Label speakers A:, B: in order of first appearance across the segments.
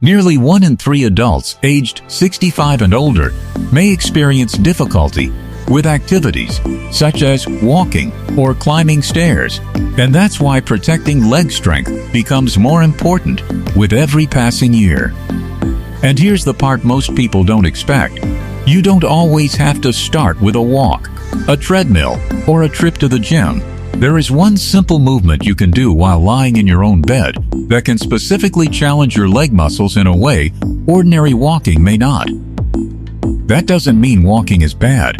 A: Nearly 1 in 3 adults aged 65 and older may experience difficulty with activities such as walking or climbing stairs, and that's why protecting leg strength becomes more important with every passing year. And here's the part most people don't expect. You don't always have to start with a walk, a treadmill, or a trip to the gym. There is one simple movement you can do while lying in your own bed that can specifically challenge your leg muscles in a way ordinary walking may not. That doesn't mean walking is bad.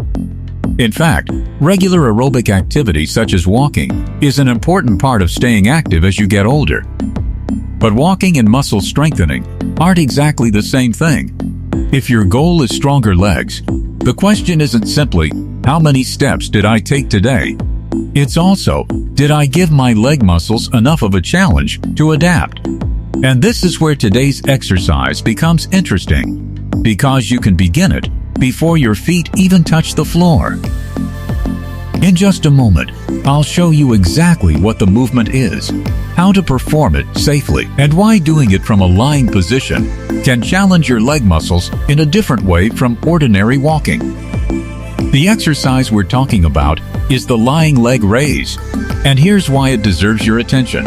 A: In fact, regular aerobic activity such as walking is an important part of staying active as you get older. But walking and muscle strengthening aren't exactly the same thing. If your goal is stronger legs, the question isn't simply, how many steps did I take today? It's also, did I give my leg muscles enough of a challenge to adapt? And this is where today's exercise becomes interesting, because you can begin it before your feet even touch the floor. In just a moment, I'll show you exactly what the movement is, how to perform it safely, and why doing it from a lying position can challenge your leg muscles in a different way from ordinary walking. The exercise we're talking about is the lying leg raise, and here's why it deserves your attention.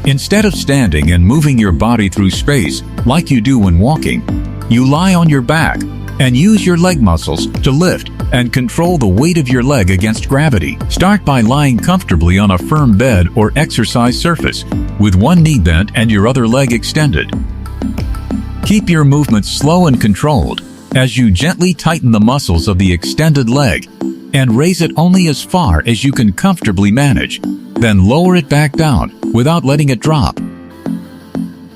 A: Instead of standing and moving your body through space like you do when walking, you lie on your back and use your leg muscles to lift and control the weight of your leg against gravity. Start by lying comfortably on a firm bed or exercise surface with one knee bent and your other leg extended. Keep your movements slow and controlled as you gently tighten the muscles of the extended leg and raise it only as far as you can comfortably manage. Then lower it back down without letting it drop.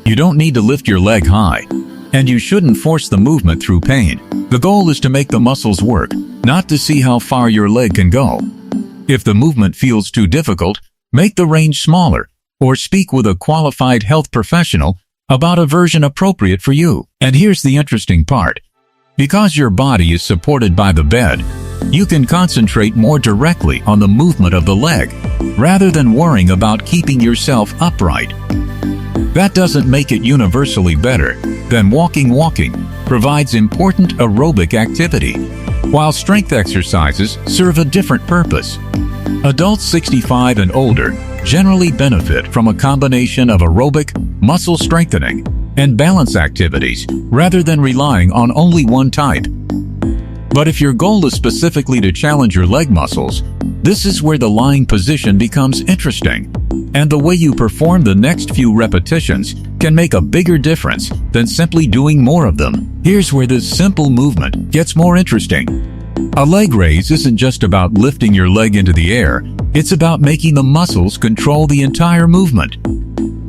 A: You don't need to lift your leg high, and you shouldn't force the movement through pain. The goal is to make the muscles work, not to see how far your leg can go. If the movement feels too difficult, make the range smaller or speak with a qualified health professional about a version appropriate for you. And here's the interesting part. Because your body is supported by the bed, you can concentrate more directly on the movement of the leg, rather than worrying about keeping yourself upright. That doesn't make it universally better than walking. Walking provides important aerobic activity, while strength exercises serve a different purpose. Adults 65 and older generally benefit from a combination of aerobic, muscle strengthening, and balance activities rather than relying on only one type. But if your goal is specifically to challenge your leg muscles, this is where the lying position becomes interesting, and the way you perform the next few repetitions can make a bigger difference than simply doing more of them. Here's where this simple movement gets more interesting. A leg raise isn't just about lifting your leg into the air, it's about making the muscles control the entire movement.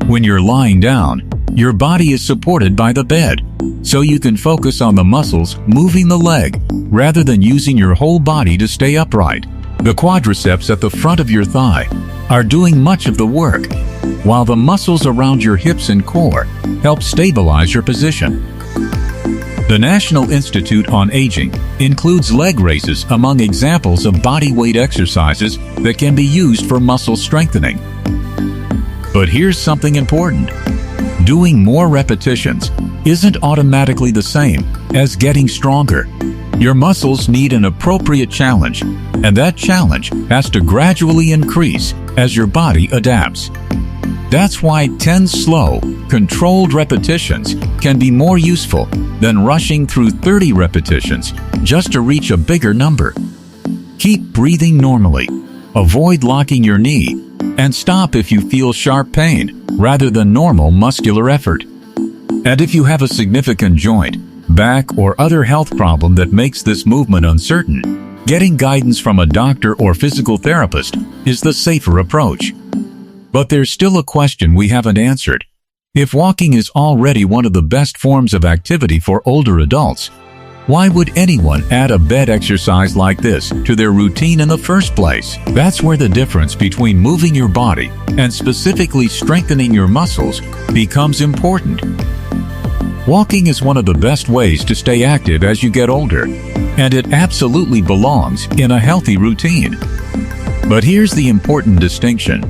A: When you're lying down, your body is supported by the bed, so you can focus on the muscles moving the leg rather than using your whole body to stay upright. The quadriceps at the front of your thigh are doing much of the work, while the muscles around your hips and core help stabilize your position. The National Institute on Aging includes leg raises among examples of body weight exercises that can be used for muscle strengthening. But here's something important. Doing more repetitions isn't automatically the same as getting stronger. Your muscles need an appropriate challenge, and that challenge has to gradually increase as your body adapts. That's why 10 slow, controlled repetitions can be more useful than rushing through 30 repetitions just to reach a bigger number. Keep breathing normally, avoid locking your knee, and stop if you feel sharp pain rather than normal muscular effort. And if you have a significant joint, back, or other health problem that makes this movement uncertain, getting guidance from a doctor or physical therapist is the safer approach. But there's still a question we haven't answered. If walking is already one of the best forms of activity for older adults, why would anyone add a bed exercise like this to their routine in the first place? That's where the difference between moving your body and specifically strengthening your muscles becomes important. Walking is one of the best ways to stay active as you get older, and it absolutely belongs in a healthy routine. But here's the important distinction.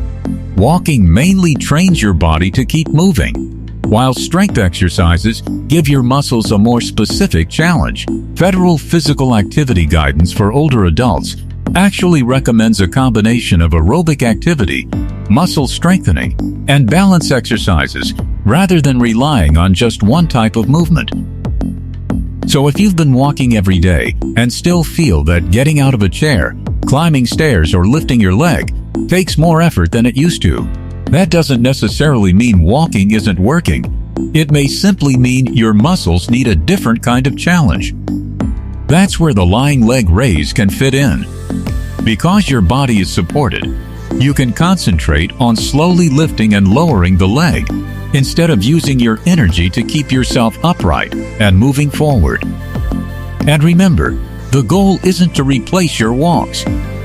A: Walking mainly trains your body to keep moving, while strength exercises give your muscles a more specific challenge. Federal Physical Activity Guidance for older adults actually recommends a combination of aerobic activity, muscle strengthening, and balance exercises rather than relying on just one type of movement. So if you've been walking every day and still feel that getting out of a chair, climbing stairs, or lifting your leg takes more effort than it used to, that doesn't necessarily mean walking isn't working. It may simply mean your muscles need a different kind of challenge. That's where the lying leg raise can fit in. Because your body is supported, you can concentrate on slowly lifting and lowering the leg instead of using your energy to keep yourself upright and moving forward. And remember, the goal isn't to replace your walks.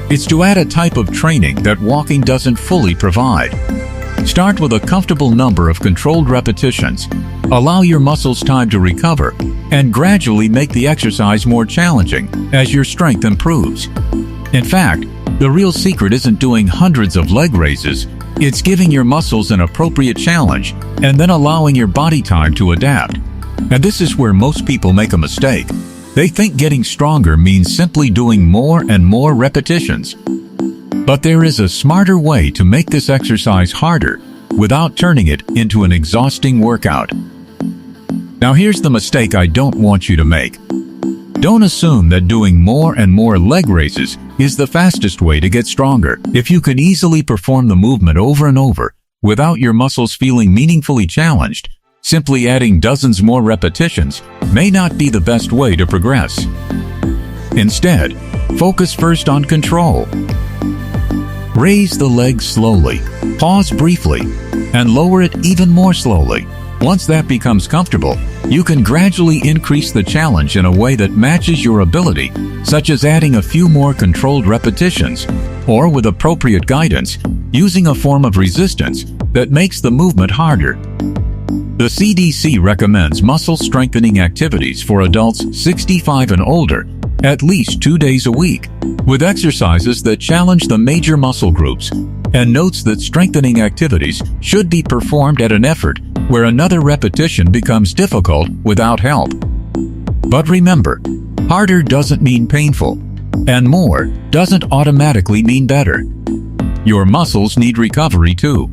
A: It's to add a type of training that walking doesn't fully provide. Start with a comfortable number of controlled repetitions. Allow your muscles time to recover, and gradually make the exercise more challenging as your strength improves. In fact, the real secret isn't doing hundreds of leg raises. It's giving your muscles an appropriate challenge and then allowing your body time to adapt. And this is where most people make a mistake. They think getting stronger means simply doing more and more repetitions. But there is a smarter way to make this exercise harder without turning it into an exhausting workout. Now here's the mistake I don't want you to make. Don't assume that doing more and more leg raises is the fastest way to get stronger. If you can easily perform the movement over and over without your muscles feeling meaningfully challenged, simply adding dozens more repetitions may not be the best way to progress. Instead, focus first on control. Raise the leg slowly, pause briefly, and lower it even more slowly. Once that becomes comfortable, you can gradually increase the challenge in a way that matches your ability, such as adding a few more controlled repetitions, or with appropriate guidance, using a form of resistance that makes the movement harder. The CDC recommends muscle strengthening activities for adults 65 and older at least 2 days a week, with exercises that challenge the major muscle groups, and notes that strengthening activities should be performed at an effort where another repetition becomes difficult without help. But remember, harder doesn't mean painful, and more doesn't automatically mean better. Your muscles need recovery too.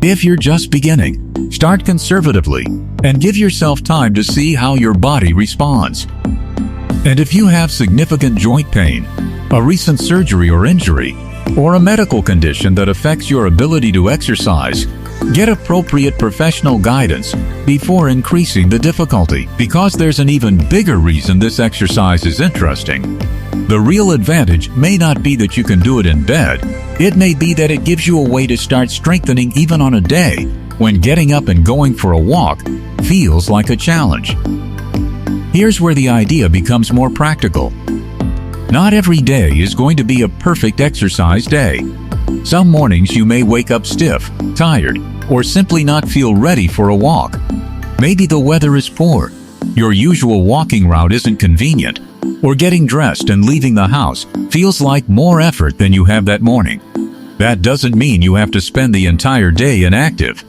A: If you're just beginning, start conservatively and give yourself time to see how your body responds. And if you have significant joint pain, a recent surgery or injury, or a medical condition that affects your ability to exercise, get appropriate professional guidance before increasing the difficulty, because there's an even bigger reason this exercise is interesting. The real advantage may not be that you can do it in bed. It may be that it gives you a way to start strengthening even on a day when getting up and going for a walk feels like a challenge. Here's where the idea becomes more practical. Not every day is going to be a perfect exercise day. Some mornings you may wake up stiff, tired, or simply not feel ready for a walk. Maybe the weather is poor, your usual walking route isn't convenient, or getting dressed and leaving the house feels like more effort than you have that morning. That doesn't mean you have to spend the entire day inactive.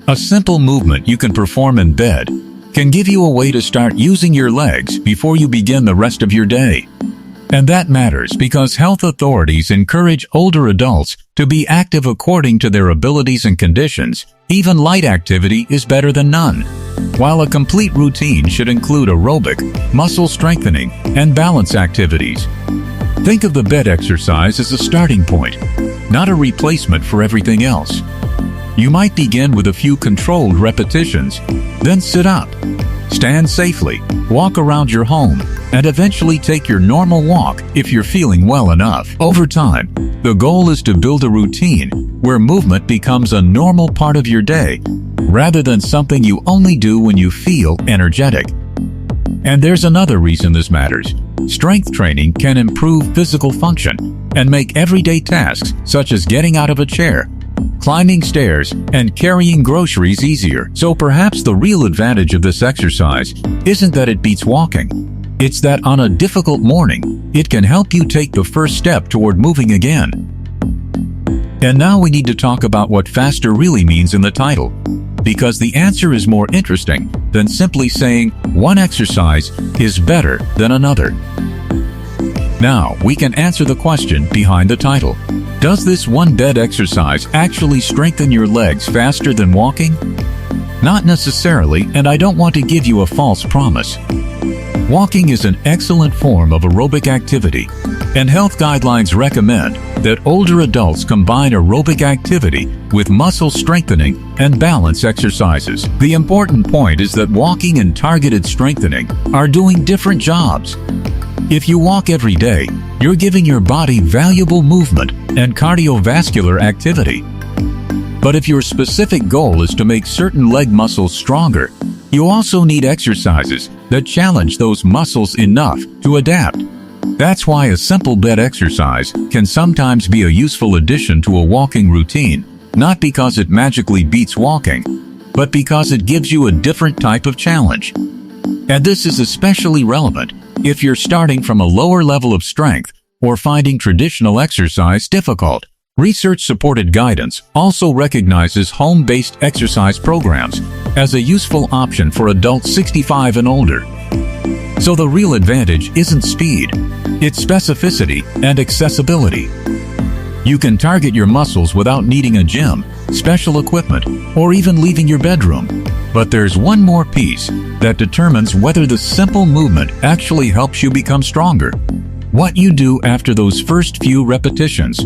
A: A simple movement you can perform in bed can give you a way to start using your legs before you begin the rest of your day. And that matters because health authorities encourage older adults to be active according to their abilities and conditions. Even light activity is better than none. While a complete routine should include aerobic, muscle strengthening, and balance activities. Think of the bed exercise as a starting point, not a replacement for everything else. You might begin with a few controlled repetitions, then sit up, stand safely, walk around your home, and eventually take your normal walk if you're feeling well enough. Over time, the goal is to build a routine where movement becomes a normal part of your day, rather than something you only do when you feel energetic. And there's another reason this matters. Strength training can improve physical function and make everyday tasks such as getting out of a chair, climbing stairs, and carrying groceries easier. So perhaps the real advantage of this exercise isn't that it beats walking. It's that on a difficult morning, it can help you take the first step toward moving again. And now we need to talk about what faster really means in the title. because the answer is more interesting than simply saying one exercise is better than another. Now, we can answer the question behind the title. Does this one bed exercise actually strengthen your legs faster than walking? Not necessarily, and I don't want to give you a false promise. Walking is an excellent form of aerobic activity, and health guidelines recommend that older adults combine aerobic activity with muscle strengthening and balance exercises. The important point is that walking and targeted strengthening are doing different jobs. If you walk every day, you're giving your body valuable movement and cardiovascular activity. But if your specific goal is to make certain leg muscles stronger, you also need exercises that challenge those muscles enough to adapt. That's why a simple bed exercise can sometimes be a useful addition to a walking routine, not because it magically beats walking, but because it gives you a different type of challenge. And this is especially relevant if you're starting from a lower level of strength or finding traditional exercise difficult. Research-supported guidance also recognizes home-based exercise programs as a useful option for adults 65 and older. So the real advantage isn't speed, it's specificity and accessibility. You can target your muscles without needing a gym, special equipment, or even leaving your bedroom. But there's one more piece that determines whether the simple movement actually helps you become stronger: what you do after those first few repetitions.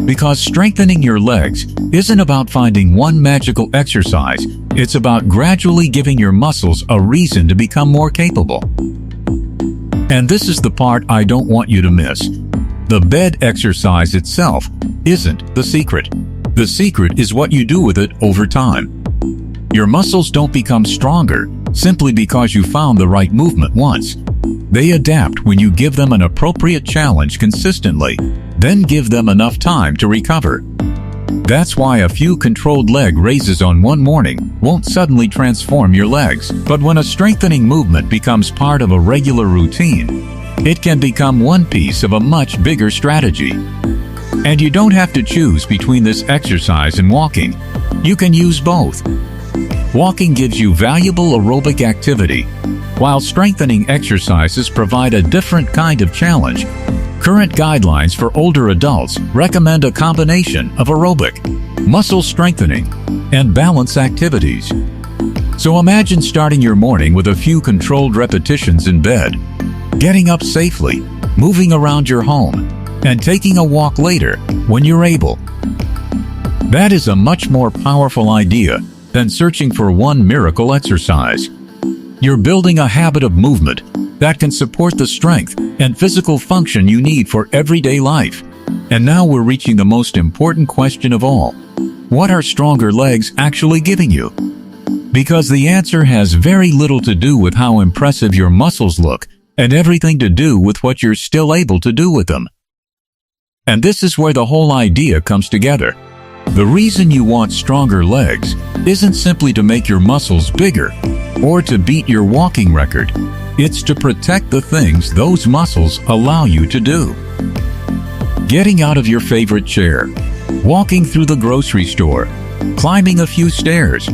A: Because strengthening your legs isn't about finding one magical exercise, it's about gradually giving your muscles a reason to become more capable. And this is the part I don't want you to miss. The bed exercise itself isn't the secret. The secret is what you do with it over time. Your muscles don't become stronger simply because you found the right movement once. They adapt when you give them an appropriate challenge consistently, then give them enough time to recover. That's why a few controlled leg raises on one morning won't suddenly transform your legs. But when a strengthening movement becomes part of a regular routine, it can become one piece of a much bigger strategy. And you don't have to choose between this exercise and walking. You can use both. Walking gives you valuable aerobic activity, while strengthening exercises provide a different kind of challenge. Current guidelines for older adults recommend a combination of aerobic, muscle strengthening, and balance activities. So imagine starting your morning with a few controlled repetitions in bed, getting up safely, moving around your home, and taking a walk later when you're able. That is a much more powerful idea than searching for one miracle exercise. You're building a habit of movement that can support the strength and physical function you need for everyday life. And now we're reaching the most important question of all. What are stronger legs actually giving you? Because the answer has very little to do with how impressive your muscles look and everything to do with what you're still able to do with them. And this is where the whole idea comes together. The reason you want stronger legs isn't simply to make your muscles bigger or to beat your walking record. It's to protect the things those muscles allow you to do. Getting out of your favorite chair, walking through the grocery store, climbing a few stairs,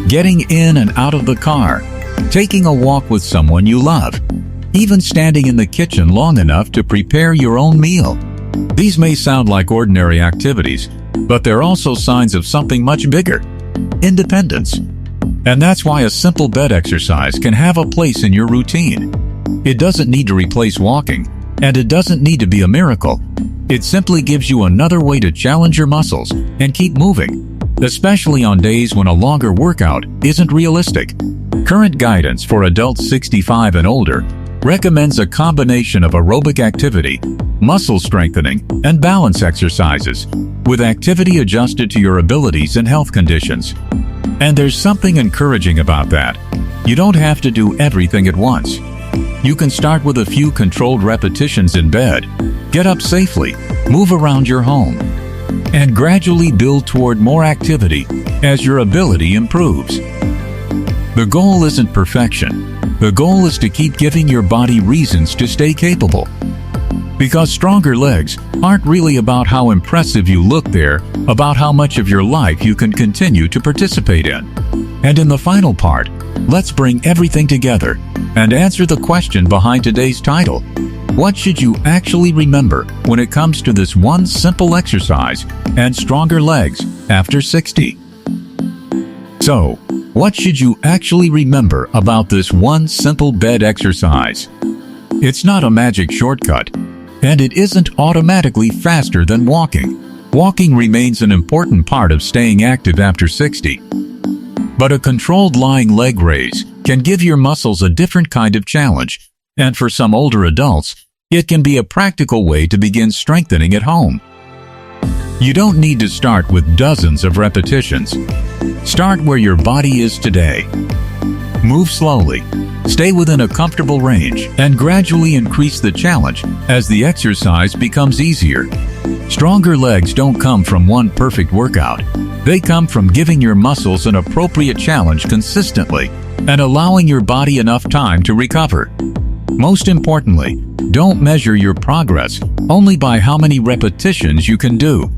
A: getting in and out of the car, taking a walk with someone you love, even standing in the kitchen long enough to prepare your own meal. These may sound like ordinary activities, but they're also signs of something much bigger: independence. And that's why a simple bed exercise can have a place in your routine. It doesn't need to replace walking, and it doesn't need to be a miracle. It simply gives you another way to challenge your muscles and keep moving, especially on days when a longer workout isn't realistic. Current guidance for adults 65 and older recommends a combination of aerobic activity, muscle strengthening, and balance exercises, with activity adjusted to your abilities and health conditions. And there's something encouraging about that. You don't have to do everything at once. You can start with a few controlled repetitions in bed, get up safely, move around your home, and gradually build toward more activity as your ability improves. The goal isn't perfection. The goal is to keep giving your body reasons to stay capable. Because stronger legs aren't really about how impressive you look, they're about how much of your life you can continue to participate in. And in the final part, let's bring everything together and answer the question behind today's title. What should you actually remember when it comes to this one simple exercise and stronger legs after 60? So, what should you actually remember about this one simple bed exercise? It's not a magic shortcut, and it isn't automatically faster than walking. Walking remains an important part of staying active after 60. But a controlled lying leg raise can give your muscles a different kind of challenge, and for some older adults, it can be a practical way to begin strengthening at home. You don't need to start with dozens of repetitions. Start where your body is today. Move slowly, stay within a comfortable range, and gradually increase the challenge as the exercise becomes easier. Stronger legs don't come from one perfect workout. They come from giving your muscles an appropriate challenge consistently and allowing your body enough time to recover. Most importantly, don't measure your progress only by how many repetitions you can do.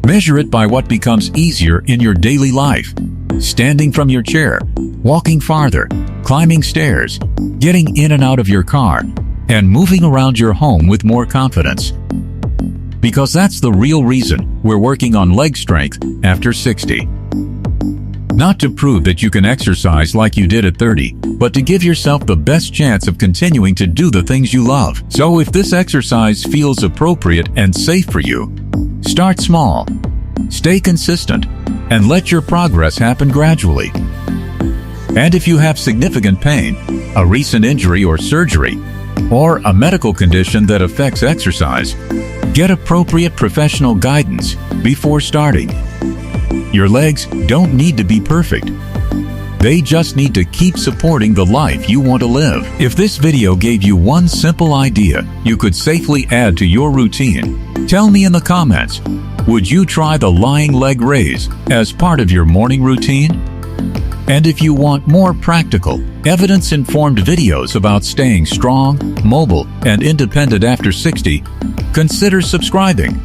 A: Measure it by what becomes easier in your daily life. Standing from your chair, walking farther, climbing stairs, getting in and out of your car, and moving around your home with more confidence. Because that's the real reason we're working on leg strength after 60. Not to prove that you can exercise like you did at 30, but to give yourself the best chance of continuing to do the things you love. So if this exercise feels appropriate and safe for you, start small, stay consistent, and let your progress happen gradually. And if you have significant pain, a recent injury or surgery, or a medical condition that affects exercise, get appropriate professional guidance before starting. Your legs don't need to be perfect. They just need to keep supporting the life you want to live. If this video gave you one simple idea you could safely add to your routine, tell me in the comments. Would you try the lying leg raise as part of your morning routine? And if you want more practical, evidence-informed videos about staying strong, mobile, and independent after 60, consider subscribing.